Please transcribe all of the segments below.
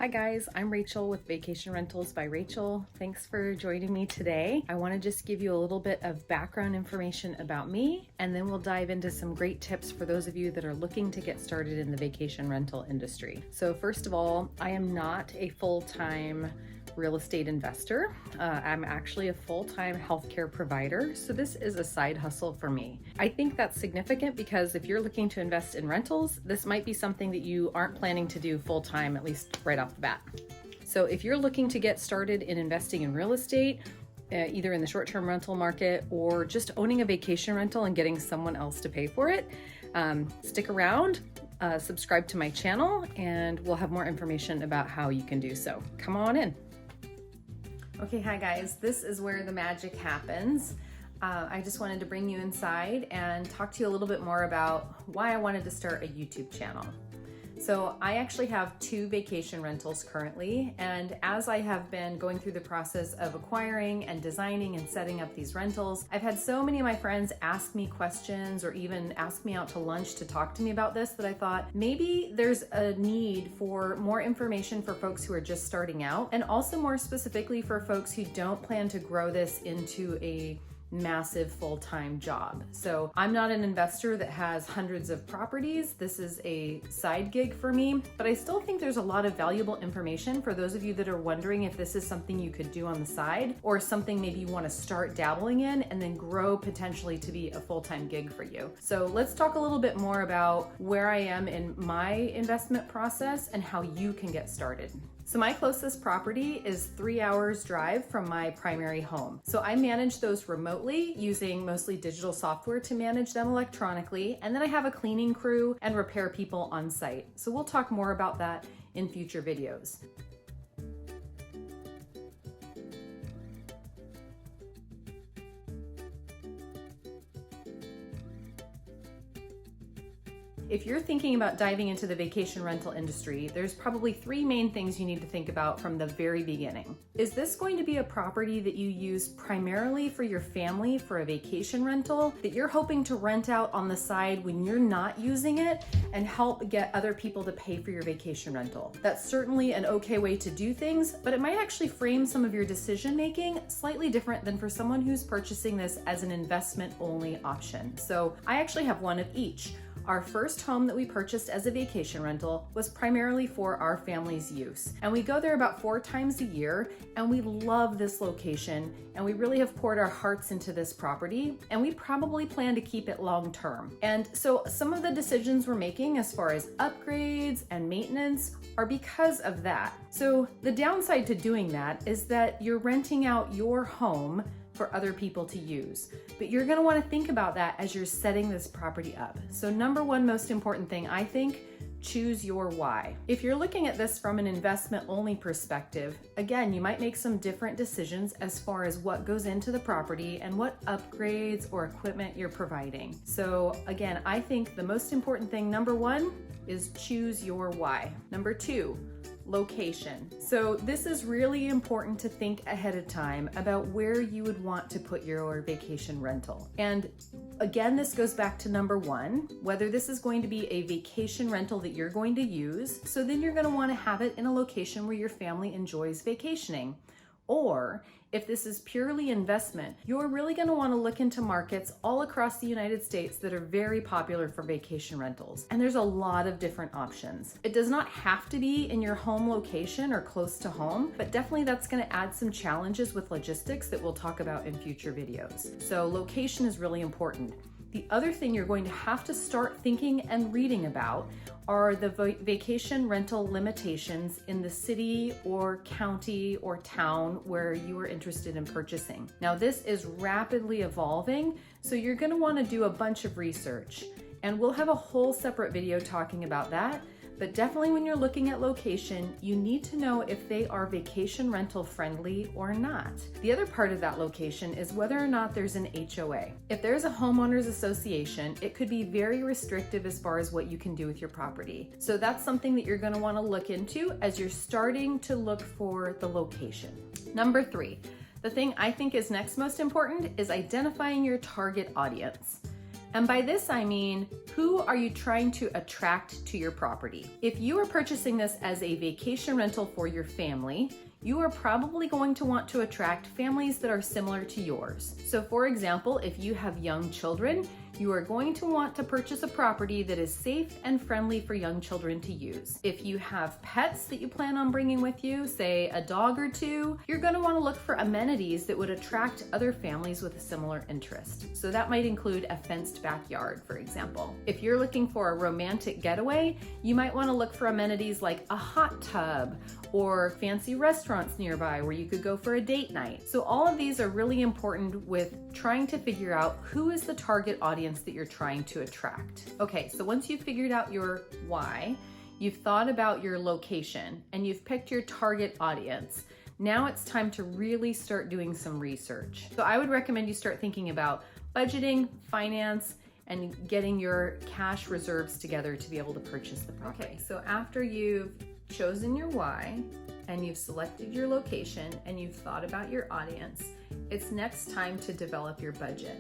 Hi guys, I'm Rachel with Vacation Rentals by Rachel. Thanks for joining me today. I want to just give you a little bit of background information about me, and then we'll dive into some great tips for those of you that are looking to get started in the vacation rental industry. So first of all, I am not a full-time real estate investor. I'm actually a full-time healthcare provider, so this is a side hustle for me. I think that's significant because if you're looking to invest in rentals, this might be something that you aren't planning to do full-time, at least right off the bat. So if you're looking to get started in investing in real estate, either in the short-term rental market or just owning a vacation rental and getting someone else to pay for it, stick around, subscribe to my channel, and we'll have more information about how you can do so. Come on in. Okay, hi guys, this is where the magic happens. I just wanted to bring you inside and talk to you a little bit more about why I wanted to start a YouTube channel. So I actually have 2 vacation rentals currently, and as I have been going through the process of acquiring and designing and setting up these rentals, I've had so many of my friends ask me questions or even ask me out to lunch to talk to me about this that I thought maybe there's a need for more information for folks who are just starting out, and also more specifically for folks who don't plan to grow this into a massive full-time job. So I'm not an investor that has hundreds of properties. This is a side gig for me, but I still think there's a lot of valuable information for those of you that are wondering if this is something you could do on the side or something maybe you want to start dabbling in and then grow potentially to be a full-time gig for you. So let's talk a little bit more about where I am in my investment process and how you can get started. So my closest property is 3 hours drive from my primary home. So I manage those remotely using mostly digital software to manage them electronically. And then I have a cleaning crew and repair people on site. So we'll talk more about that in future videos. If you're thinking about diving into the vacation rental industry, there's probably 3 main things you need to think about from the very beginning. Is this going to be a property that you use primarily for your family for a vacation rental that you're hoping to rent out on the side when you're not using it and help get other people to pay for your vacation rental? That's certainly an okay way to do things, but it might actually frame some of your decision making slightly different than for someone who's purchasing this as an investment only option. So I actually have one of each. Our first home that we purchased as a vacation rental was primarily for our family's use. And we go there about 4 times a year, and we love this location, and we really have poured our hearts into this property, and we probably plan to keep it long term. And so some of the decisions we're making as far as upgrades and maintenance are because of that. So the downside to doing that is that you're renting out your home for other people to use. But you're gonna wanna think about that as you're setting this property up. So number one most important thing, I think, choose your why. If you're looking at this from an investment only perspective, again, you might make some different decisions as far as what goes into the property and what upgrades or equipment you're providing. So again, I think the most important thing, number one, is choose your why. Number 2, location. So this is really important to think ahead of time about where you would want to put your vacation rental. And again, this goes back to number 1, whether this is going to be a vacation rental that you're going to use. So then you're going to want to have it in a location where your family enjoys vacationing. Or if this is purely investment, you're really going to want to look into markets all across the United States that are very popular for vacation rentals. And there's a lot of different options. It does not have to be in your home location or close to home, but definitely that's going to add some challenges with logistics that we'll talk about in future videos. So location is really important. The other thing you're going to have to start thinking and reading about are the vacation rental limitations in the city or county or town where you are interested in purchasing. Now, this is rapidly evolving, so you're going to want to do a bunch of research, and we'll have a whole separate video talking about that. But definitely when you're looking at location, you need to know if they are vacation rental friendly or not. The other part of that location is whether or not there's an HOA. If there's a homeowners association, it could be very restrictive as far as what you can do with your property. So that's something that you're going to want to look into as you're starting to look for the location. Number 3, the thing I think is next most important is identifying your target audience. And by this, I mean, who are you trying to attract to your property? If you are purchasing this as a vacation rental for your family, you are probably going to want to attract families that are similar to yours. So for example, if you have young children, you are going to want to purchase a property that is safe and friendly for young children to use. If you have pets that you plan on bringing with you, say a dog or two, you're going to want to look for amenities that would attract other families with a similar interest. So that might include a fenced backyard, for example. If you're looking for a romantic getaway, you might want to look for amenities like a hot tub or fancy restaurants nearby where you could go for a date night. So all of these are really important with trying to figure out who is the target audience that you're trying to attract. Okay, so once you've figured out your why, you've thought about your location, and you've picked your target audience, now it's time to really start doing some research. So I would recommend you start thinking about budgeting, finance, and getting your cash reserves together to be able to purchase the property. Okay, so after you've chosen your why, and you've selected your location, and you've thought about your audience, it's next time to develop your budget.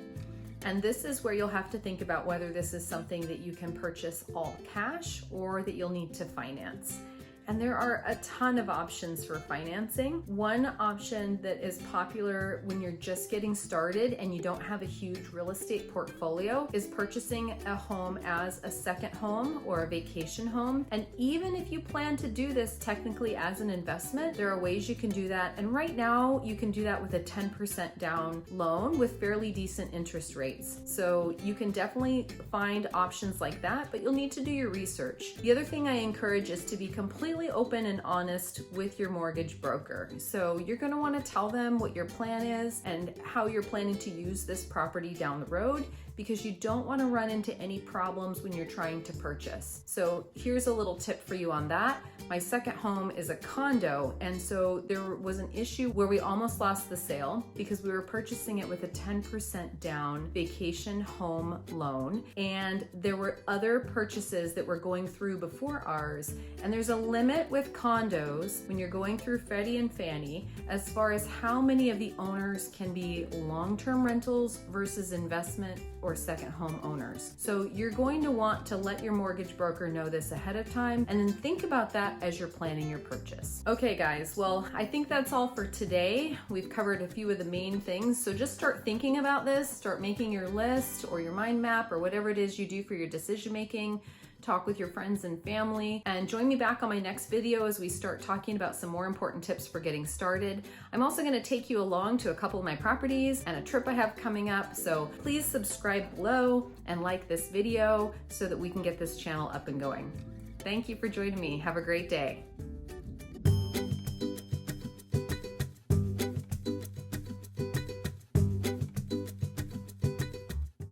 And this is where you'll have to think about whether this is something that you can purchase all cash or that you'll need to finance. And there are a ton of options for financing. One option that is popular when you're just getting started and you don't have a huge real estate portfolio is purchasing a home as a second home or a vacation home. And even if you plan to do this technically as an investment, there are ways you can do that. And right now you can do that with a 10% down loan with fairly decent interest rates. So you can definitely find options like that, but you'll need to do your research. The other thing I encourage is to be completely open and honest with your mortgage broker. So you're going to want to tell them what your plan is and how you're planning to use this property down the road, because you don't want to run into any problems when you're trying to purchase. So here's a little tip for you on that. My second home is a condo, and so there was an issue where we almost lost the sale because we were purchasing it with a 10% down vacation home loan, and there were other purchases that were going through before ours. And there's a limit with condos when you're going through Freddie and Fannie as far as how many of the owners can be long-term rentals versus investment or second home owners. So you're going to want to let your mortgage broker know this ahead of time, and then think about that as you're planning your purchase. Okay guys, well, I think that's all for today. We've covered a few of the main things, so just start thinking about this, start making your list or your mind map or whatever it is you do for your decision making. Talk with your friends and family, and join me back on my next video as we start talking about some more important tips for getting started. I'm also going to take you along to a couple of my properties and a trip I have coming up, so please subscribe below and like this video so that we can get this channel up and going. Thank you for joining me. Have a great day.